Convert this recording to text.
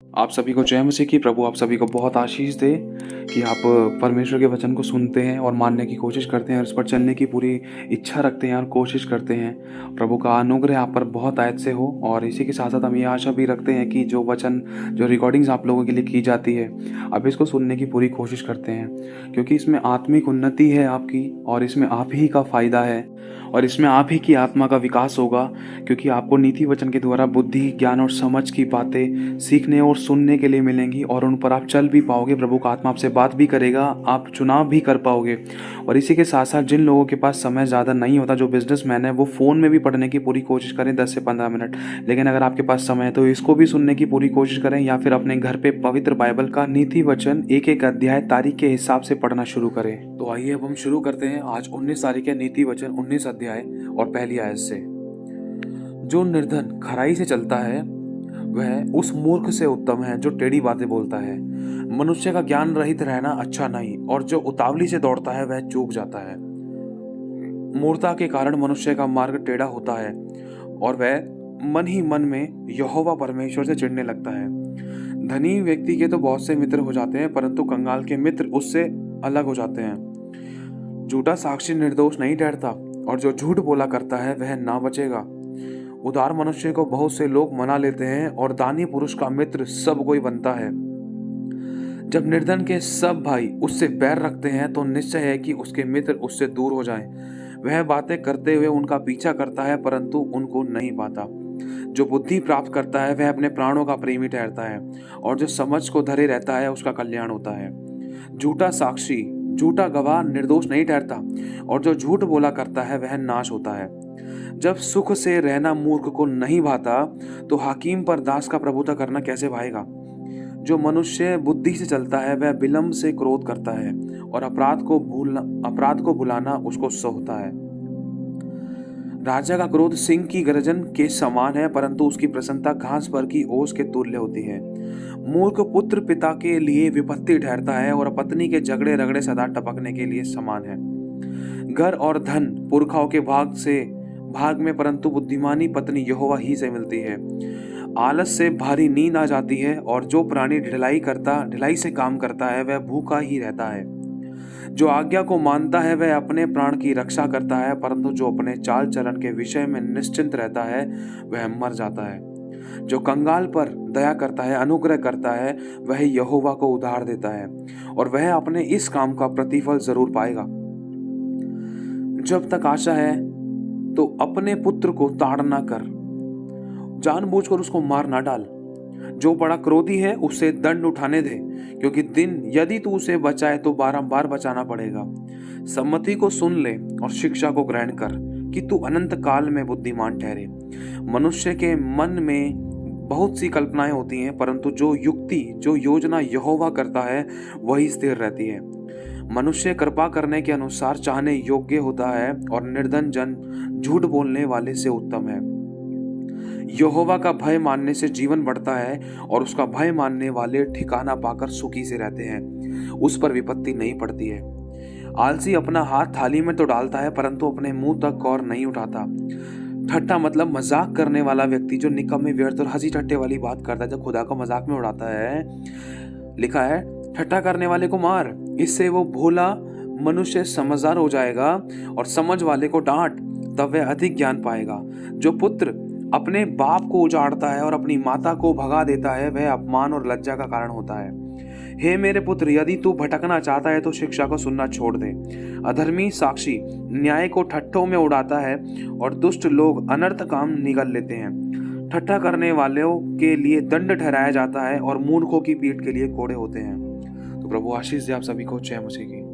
आप सभी को जय मसीह की। प्रभु आप सभी को बहुत आशीष दे कि आप परमेश्वर के वचन को सुनते हैं और मानने की कोशिश करते हैं और इस पर चलने की पूरी इच्छा रखते हैं और कोशिश करते हैं। प्रभु का अनुग्रह आप पर बहुत आयत से हो। और इसी के साथ साथ हम ये आशा भी रखते हैं कि जो वचन जो रिकॉर्डिंग्स आप लोगों के लिए की जाती है, आप इसको सुनने की पूरी कोशिश करते हैं, क्योंकि इसमें आत्मिक उन्नति है आपकी, और इसमें आप ही का फ़ायदा है, और इसमें आप ही की आत्मा का विकास होगा। क्योंकि आपको नीति वचन के द्वारा बुद्धि, ज्ञान और समझ की बातें सीखने और सुनने के लिए मिलेंगी, और उन पर आप चल भी पाओगे। प्रभु का आत्मा आपसे बात भी करेगा, आप चुनाव भी कर पाओगे। और इसी के साथ साथ जिन लोगों के पास समय ज़्यादा नहीं होता, जो बिजनेसमैन है, वो फ़ोन में भी पढ़ने की पूरी कोशिश करें 10 से 15 मिनट। लेकिन अगर आपके पास समय है तो इसको भी सुनने की पूरी कोशिश करें, या फिर अपने घर पे पवित्र बाइबल का नीति वचन एक एक अध्याय तारीख के हिसाब से पढ़ना शुरू करें। तो आइए अब हम शुरू करते हैं। आज 19 तारीख है, नीति वचन 19 अध्याय और पहली आयत से। जो निर्धन खराई से चलता है वह उस मूर्ख से उत्तम है जो टेढ़ी बातें बोलता है। मनुष्य का ज्ञान रहित रहना अच्छा नहीं, और जो उतावली से दौड़ता है वह चूक जाता है। मूर्खता के कारण मनुष्य का मार्ग टेढ़ा होता है, और वह मन ही मन में यहोवा परमेश्वर से चिढ़ने लगता है। धनी व्यक्ति के तो बहुत से मित्र हो जाते हैं, परंतु कंगाल के मित्र उससे अलग हो जाते हैं। झूठा साक्षी निर्दोष नहीं ठहरता, और जो झूठ बोला करता है वह ना बचेगा। उदार मनुष्य को बहुत से लोग मना लेते हैं, और दानी पुरुष का मित्र सब कोई बनता है। जब निर्धन के सब भाई उससे बैर रखते हैं तो निश्चय है कि उसके मित्र उससे दूर हो जाएं। वह बातें करते हुए उनका पीछा करता है, परंतु उनको नहीं पाता। जो बुद्धि प्राप्त करता है वह अपने प्राणों का प्रेमी ठहरता है, और जो समझ को धरे रहता है उसका कल्याण होता है। झूठा साक्षी, झूठा गवाह निर्दोष नहीं ठहरता, और जो झूठ बोला करता है वह नाश होता है। जब सुख से रहना मूर्ख को नहीं भाता, तो हाकिम पर दास का प्रभुता करना कैसे भाएगा। जो मनुष्य बुद्धि से चलता है वह विलंब से क्रोध करता है, और अपराध को भुलाना उसको सोहता है। राजा का क्रोध सिंह की गर्जन के समान है, परंतु उसकी प्रसन्नता घास पर की ओस के तुल्य होती है। मूर्ख पुत्र पिता के लिए विपत्ति ठहरता है, और पत्नी के झगड़े रगड़े सदा टपकने के लिए समान है। घर और धन पुरखाओं के भाग में, परंतु बुद्धिमानी पत्नी यहोवा ही से मिलती है। आलस से भारी नींद आ जाती है, और जो प्राणी ढिलाई से काम करता है वह भूखा ही रहता है। जो आज्ञा को मानता है वह अपने प्राण की रक्षा करता है, परंतु जो अपने चाल चलन के विषय में निश्चिंत रहता है वह मर जाता है। जो कंगाल पर दया करता है, अनुग्रह करता है, वह यहोवा को उधार देता है, और वह अपने इस काम का प्रतिफल जरूर पाएगा। जब तक आशा है तो अपने पुत्र को ताड़ ना कर, जानबूझकर उसको मार ना डाल। जो बड़ा क्रोधी है उससे दंड उठाने दे, क्योंकि यदि तू उसे बचाए तो बारंबार बचाना पड़ेगा। सम्मति को सुन ले और शिक्षा को ग्रहण कर, कि तू अनंत काल में बुद्धिमान ठहरे। मनुष्य के मन में बहुत सी कल्पनाएं होती हैं, परंतु जो योजना यहोवा करता है वही स्थिर रहती है। मनुष्य कृपा करने के अनुसार चाहने योग्य होता है, और निर्धन जन झूठ बोलने वाले से उत्तम है। यहोवा का भय मानने से जीवन बढ़ता है, और उसका भय मानने वाले ठिकाना पाकर सुखी से रहते हैं, उस पर विपत्ति नहीं पड़ती है। आलसी अपना हाथ थाली में तो डालता है, परंतु अपने मुंह तक कौर नहीं उठाता। ठट्ठा मतलब मजाक करने वाला व्यक्ति जो निकम्मे व्यर्थ और हंसी ठट्टे वाली बात करता है, जब खुदा को मजाक में उड़ाता है। लिखा है, ठट्ठा करने वाले को मार, इससे वो भोला मनुष्य समझदार हो जाएगा, और समझ वाले को डांट, तब वह अधिक ज्ञान पाएगा। जो पुत्र अपने बाप को उजाड़ता है और अपनी माता को भगा देता है, वह अपमान और लज्जा का कारण होता है। हे मेरे पुत्र, यदि तू भटकना चाहता है तो शिक्षा को सुनना छोड़ दे। अधर्मी साक्षी न्याय को ठट्ठों में उड़ाता है, और दुष्ट लोग अनर्थ काम निगल लेते हैं। ठट्ठा करने वालों के लिए दंड ठहराया जाता है, और मूर्खों की पीठ के लिए कोड़े होते हैं। तो प्रभु आशीष दे आप सभी को। जय मसीह की।